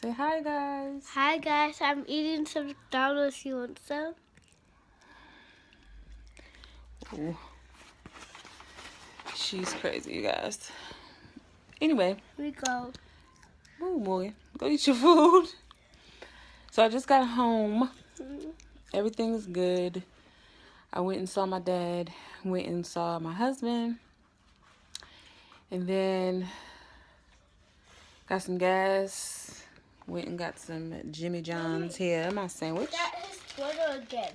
Say hi, guys. Hi guys, I'm eating some McDonald's. You want some? Ooh. She's crazy, you guys. Anyway. We go. Ooh, boy. Go eat your food. So I just got home. Everything's good. I went and saw my dad. Went and saw my husband. And then got some gas. Went and got some Jimmy John's here. My sandwich. That is Twitter again.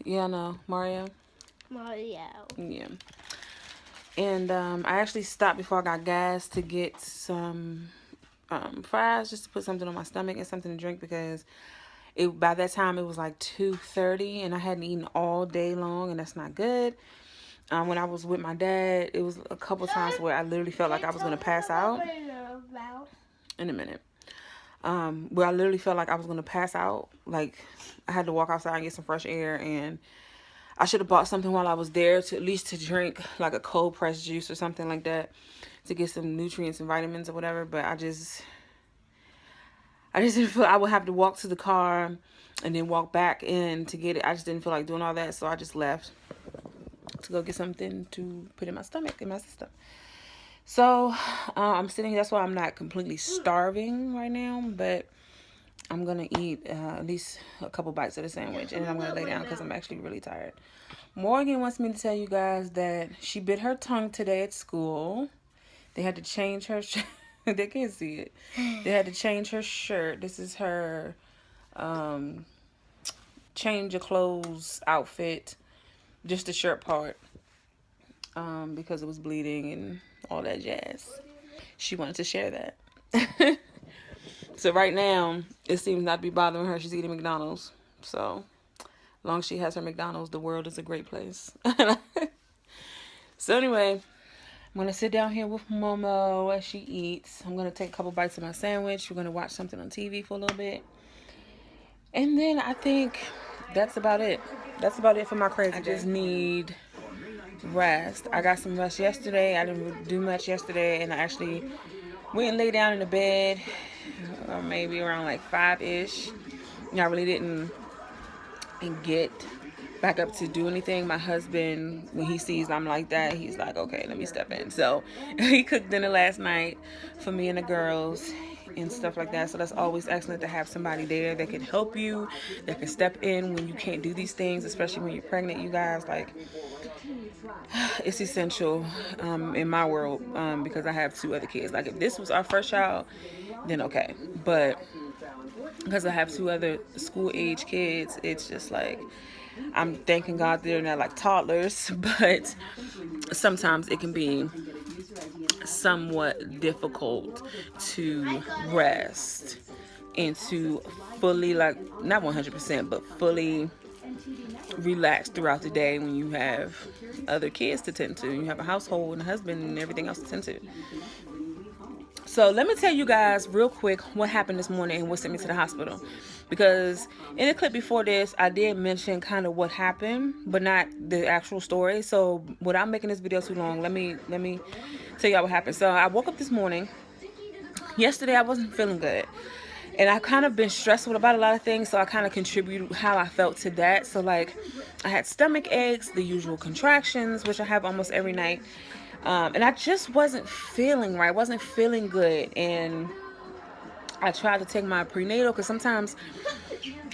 Yeah, I know. Mario. Yeah. And I actually stopped before I got gas to get some fries, just to put something on my stomach and something to drink, because by that time it was like 2:30 and I hadn't eaten all day long, and that's not good. When I was with my dad, it was a couple times where I literally felt like I was going to pass out. In a minute. Where I literally felt like I was going to pass out. Like, I had to walk outside and get some fresh air, and I should have bought something while I was there, to at least to drink, like a cold pressed juice or something like that, to get some nutrients and vitamins or whatever. But I just didn't feel I would have to walk to the car and then walk back in to get it. I just didn't feel like doing all that, so I just left to go get something to put in my stomach, in my system. So I'm sitting here. That's why I'm not completely starving right now, but I'm gonna eat at least a couple bites of the sandwich, and then I'm gonna lay down because I'm actually really tired. Morgan wants me to tell you guys that she bit her tongue today at school. They had to change her shirt. They can't see it. They had to change her shirt. This is her change of clothes outfit, just the shirt part, because it was bleeding and all that jazz. She wanted to share that. So right now, it seems not to be bothering her. She's eating McDonald's. So as long as she has her McDonald's, the world is a great place. So anyway, I'm going to sit down here with Momo as she eats. I'm going to take a couple bites of my sandwich. We're going to watch something on TV for a little bit. And then I think that's about it. That's about it for my crazy day. I just need rest. I got some rest yesterday. I didn't do much yesterday, and I actually went and lay down in the bed, or maybe around like 5-ish. I really didn't get back up to do anything. My husband, when he sees I'm like that, he's like, okay, let me step in. So he cooked dinner last night for me and the girls and stuff like that. So that's always excellent to have somebody there that can help you, that can step in when you can't do these things, especially when you're pregnant, you guys. Like, it's essential in my world, because I have 2 other kids. Like, if this was our first child, then okay. But because I have 2 other school age kids, it's just like, I'm thanking God they're not like toddlers, but sometimes it can be somewhat difficult to rest and to fully, like, not 100%, but fully relax throughout the day when you have other kids to tend to. You have a household and a husband and everything else to tend to. So let me tell you guys real quick what happened this morning and what sent me to the hospital. Because in the clip before this, I did mention kind of what happened, but not the actual story. So without making this video too long, let me tell y'all what happened. So I woke up this morning. Yesterday I wasn't feeling good. And I've kind of been stressful about a lot of things, so I kind of contribute how I felt to that. So, like, I had stomach aches, the usual contractions, which I have almost every night. And I just wasn't feeling right. I wasn't feeling good. And I tried to take my prenatal, because sometimes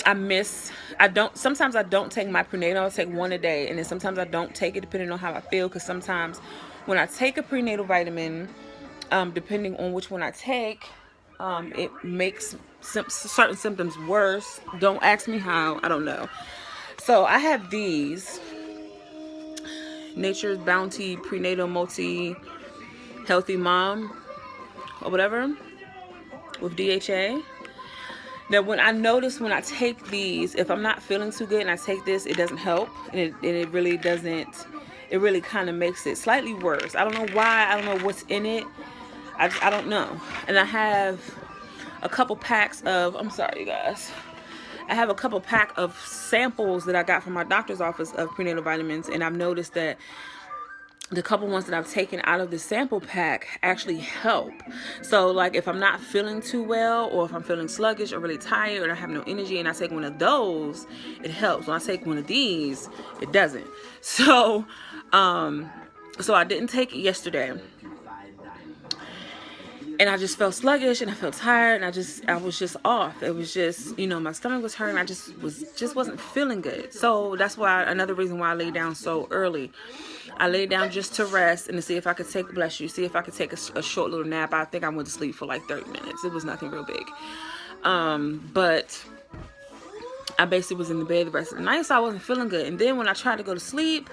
sometimes I don't take my prenatal. I'll take one a day. And then sometimes I don't take it depending on how I feel, because sometimes when I take a prenatal vitamin, depending on which one I take, it makes certain symptoms worse. Don't ask me how. I don't know. So I have these Nature's Bounty Prenatal Multi Healthy Mom or whatever with DHA. Now, when I take these, if I'm not feeling too good and I take this, it doesn't help, and it really doesn't. It really kind of makes it slightly worse. I don't know why. I don't know what's in it. I don't know. And I have a couple packs of, I'm sorry, you guys. I have a couple pack of samples that I got from my doctor's office of prenatal vitamins, and I've noticed that the couple ones that I've taken out of the sample pack actually help. So like if I'm not feeling too well, or if I'm feeling sluggish or really tired and I have no energy and I take one of those, it helps. When I take one of these, it doesn't. So so I didn't take it yesterday, and I just felt sluggish and I felt tired, and I was just off. It was just, you know, my stomach was hurting. I just wasn't feeling good. So that's why, another reason why I laid down so early. I laid down just to rest and to see if I could take, bless you, see if I could take a short little nap. I think I went to sleep for like 30 minutes. It was nothing real big. But I basically was in the bed the rest of the night, so I wasn't feeling good. And then when I tried to go to sleep,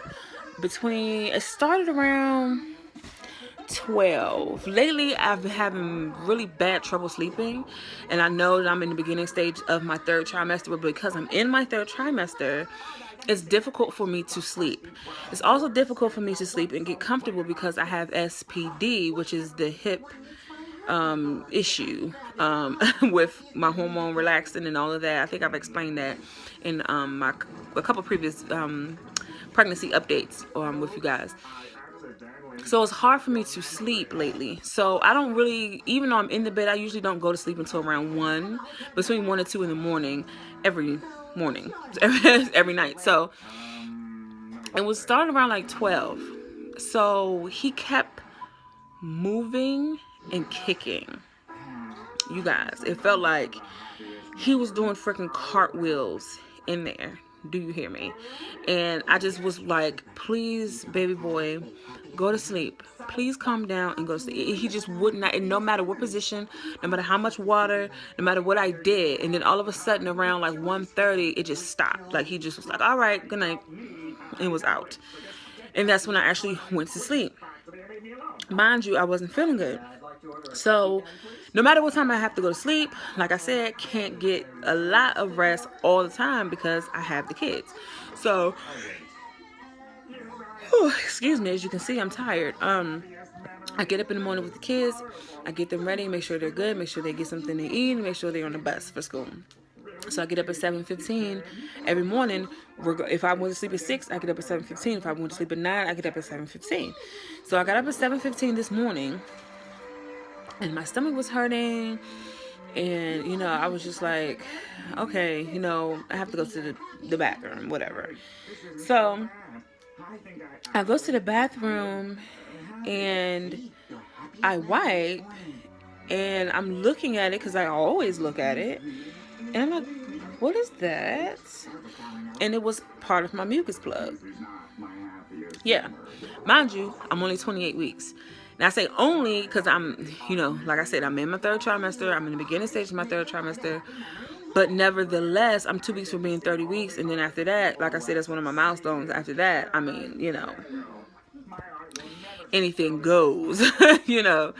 it started around 12. Lately, I've been having really bad trouble sleeping, and I know that I'm in the beginning stage of my third trimester, but because I'm in my third trimester, it's difficult for me to sleep. It's also difficult for me to sleep and get comfortable because I have SPD, which is the hip issue with my hormone relaxing and all of that. I think I've explained that in a couple previous pregnancy updates with you guys. So it's hard for me to sleep lately. So I don't really, even though I'm in the bed, I usually don't go to sleep until around between 1 and 2 in the morning, every morning, every night. So it was starting around like 12. So he kept moving and kicking. You guys, it felt like he was doing freaking cartwheels in there. Do you hear me? And I just was like, please, baby boy, go to sleep. Please calm down and go to sleep. He just would not, and no matter what position, no matter how much water, no matter what I did. And then all of a sudden around like 1:30, it just stopped. Like he just was like, all right, good night, and was out. And that's when I actually went to sleep. Mind you, I wasn't feeling good. So no matter what time I have to go to sleep, like I said, can't get a lot of rest all the time because I have the kids. So, excuse me, as you can see, I'm tired. I get up in the morning with the kids. I get them ready, make sure they're good, make sure they get something to eat, and make sure they're on the bus for school. So I get up at 7:15 every morning. If I went to sleep at 6, I get up at 7:15. If I went to sleep at 9, I get up at 7:15. So I got up at 7:15 this morning, and my stomach was hurting, and you know, I was just like, okay, you know, I have to go to the bathroom, whatever. So I go to the bathroom and I wipe, and I'm looking at it because I always look at it, and I'm like, what is that? And it was part of my mucus plug. Yeah, mind you, I'm only 28 weeks. And I say only because I'm, you know, like I said, I'm in my third trimester. I'm in the beginning stage of my third trimester. But nevertheless, I'm 2 weeks from being 30 weeks. And then after that, like I said, that's one of my milestones. After that, I mean, you know, anything goes. You know,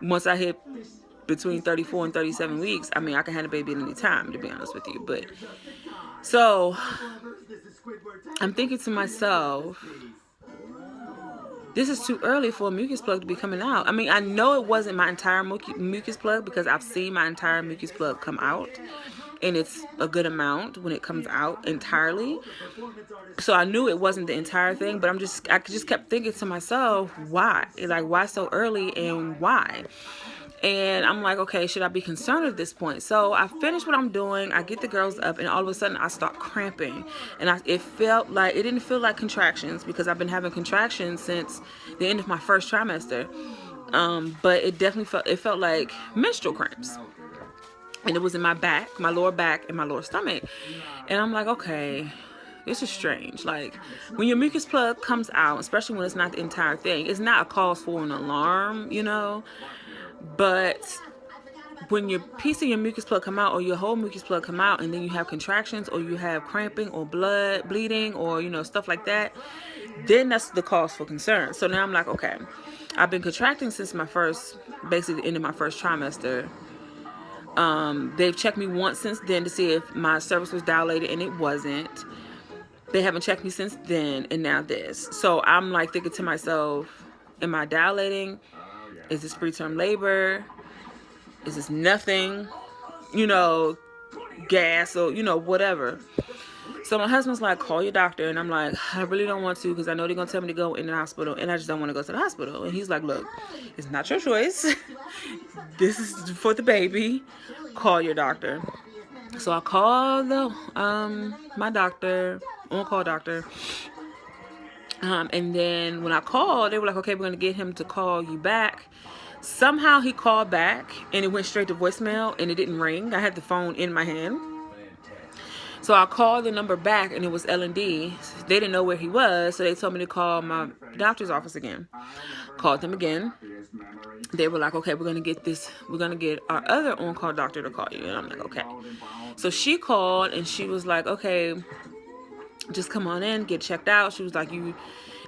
once I hit between 34 and 37 weeks, I mean, I can have a baby at any time, to be honest with you. But so I'm thinking to myself, this is too early for a mucus plug to be coming out. I mean, I know it wasn't my entire mucus plug because I've seen my entire mucus plug come out, and it's a good amount when it comes out entirely. So I knew it wasn't the entire thing, but I just kept thinking to myself, why? Like, why so early, and why? And I'm like, okay, should I be concerned at this point? So I finish what I'm doing. I get the girls up, and all of a sudden I start cramping. And it didn't feel like contractions because I've been having contractions since the end of my first trimester. But it definitely felt like menstrual cramps. And it was in my back, my lower back, and my lower stomach. And I'm like, okay, this is strange. Like, when your mucus plug comes out, especially when it's not the entire thing, it's not a cause for an alarm, you know. But when your piece of your mucus plug come out, or your whole mucus plug come out, and then you have contractions, or you have cramping, or bleeding, or, you know, stuff like that, then that's the cause for concern. So now I'm like, okay, I've been contracting since basically the end of my first trimester. They've checked me once since then to see if my cervix was dilated, and it wasn't. They haven't checked me since then, and now this. So I'm like thinking to myself, am I dilating? Is this preterm labor? Is this nothing? You know, gas, or, you know, whatever. So my husband's like, call your doctor. And I'm like, I really don't want to because I know they're going to tell me to go in the hospital. And I just don't want to go to the hospital. And he's like, look, it's not your choice. This is for the baby. Call your doctor. So I called my doctor, on-call doctor. And then when I called, they were like, okay, we're going to get him to call you back. Somehow he called back and it went straight to voicemail and it didn't ring. I had the phone in my hand. So I called the number back and it was L&D. They didn't know where he was, so they told me to call my doctor's office again. Called them again. They were like, okay, we're going to get our other on-call doctor to call you. And I'm like, okay. So she called and she was like, okay, just come on in, get checked out. She was like,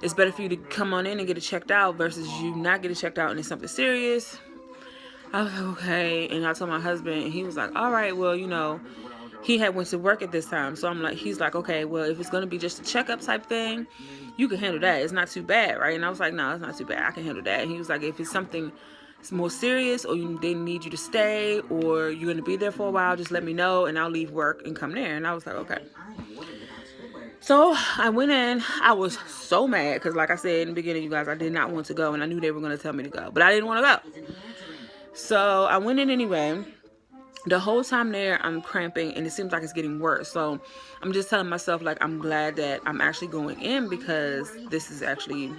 it's better for you to come on in and get it checked out versus you not get it checked out and it's something serious. I was like, okay. And I told my husband and he was like, all right, well, you know, he had went to work at this time. So I'm like, he's like, okay, well, if it's going to be just a checkup type thing, you can handle that. It's not too bad, right? And I was like, no, it's not too bad. I can handle that. And he was like, if it's something more serious or they need you to stay or you're going to be there for a while, just let me know and I'll leave work and come there. And I was like, okay. So I went in. I was so mad because like I said in the beginning, you guys, I did not want to go and I knew they were going to tell me to go, but I didn't want to go. So I went in anyway. The whole time there, I'm cramping and it seems like it's getting worse. So I'm just telling myself, like, I'm glad that I'm actually going in because this is actually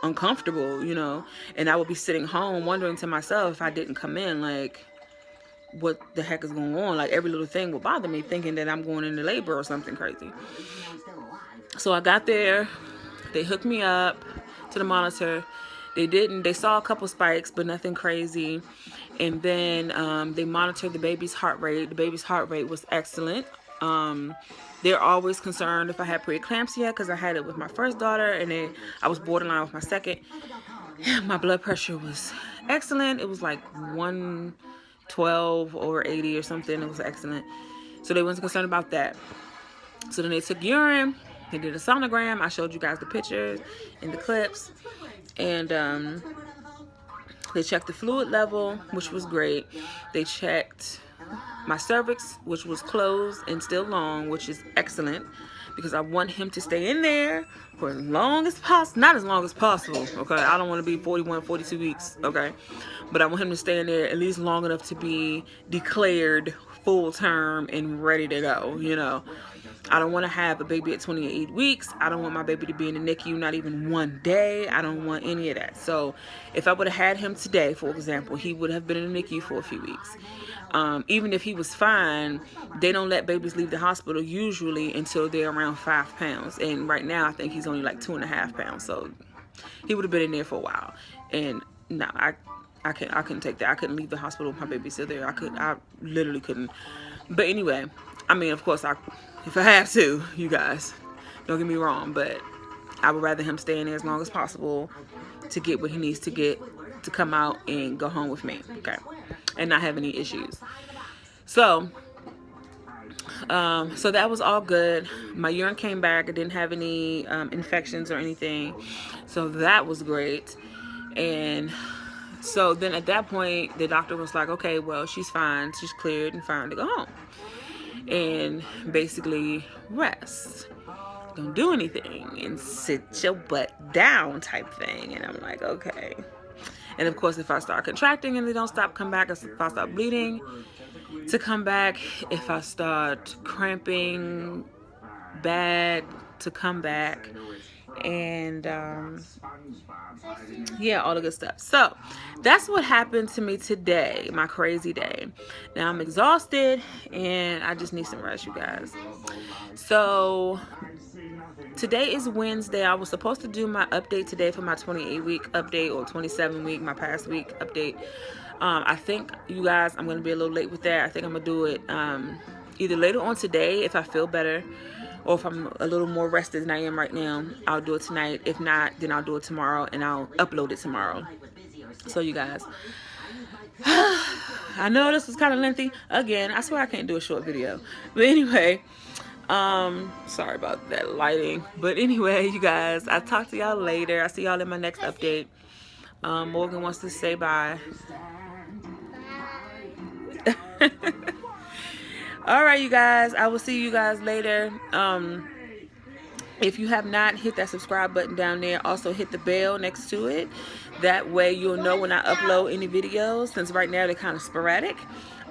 uncomfortable, you know. And I would be sitting home wondering to myself if I didn't come in, like, what the heck is going on? Like, every little thing would bother me, thinking that I'm going into labor or something crazy. So I got there. They hooked me up to the monitor. They saw a couple spikes, but nothing crazy. And then they monitored the baby's heart rate. The baby's heart rate was excellent. They're always concerned if I had preeclampsia because I had it with my first daughter and I was borderline with my second. My blood pressure was excellent. It was like 112 over 80 or something. It was excellent. So they wasn't concerned about that. So then they took urine. They did a sonogram. I showed you guys the pictures and the clips. And they checked the fluid level, which was great. They checked my cervix, which was closed and still long, which is excellent because I want him to stay in there for as long as possible. Not as long as possible, okay? I don't want to be 41, 42 weeks, okay? But I want him to stay in there at least long enough to be declared full term and ready to go, you know? I don't want to have a baby at 28 weeks. I don't want my baby to be in the NICU not even one day. I don't want any of that. So if I would have had him today, for example, he would have been in the NICU for a few weeks. Even if he was fine, they don't let babies leave the hospital usually until they're around 5 pounds. And right now, I think he's only like 2.5 pounds. So he would have been in there for a while. And no, I couldn't take that. I couldn't leave the hospital with my baby still there. I literally couldn't. But anyway, I mean, of course, if I have to, you guys, don't get me wrong, but I would rather him stay in there as long as possible to get what he needs to get to come out and go home with me, okay, and not have any issues. So that was all good. My urine came back. I didn't have any infections or anything, so that was great. And so then at that point, the doctor was like, okay, well, she's fine. She's cleared and fine to go home. And basically rest. Don't do anything and sit your butt down type thing. And I'm like, okay. And of course, if I start contracting and they don't stop, come back. If I start bleeding, to come back. If I start cramping bad, to come back. And yeah, all the good stuff. So that's what happened to me today, my crazy day. Now I'm exhausted and I just need some rest, you guys. So today is Wednesday. I was supposed to do my update today for my 28-week update or 27-week, my past week update. I think, you guys, I'm going to be a little late with that. I think I'm going to do it either later on today if I feel better, or if I'm a little more rested than I am right now, I'll do it tonight. If not, then I'll do it tomorrow and I'll upload it tomorrow. So you guys, I know this was kind of lengthy. Again, I swear I can't do a short video. But anyway, sorry about that lighting. But anyway, you guys, I'll talk to y'all later. I'll see y'all in my next update. Morgan wants to say bye. All right, you guys. I will see you guys later. If you have not, hit that subscribe button down there. Also hit the bell next to it. That way you'll know when I upload any videos, since right now they're kind of sporadic.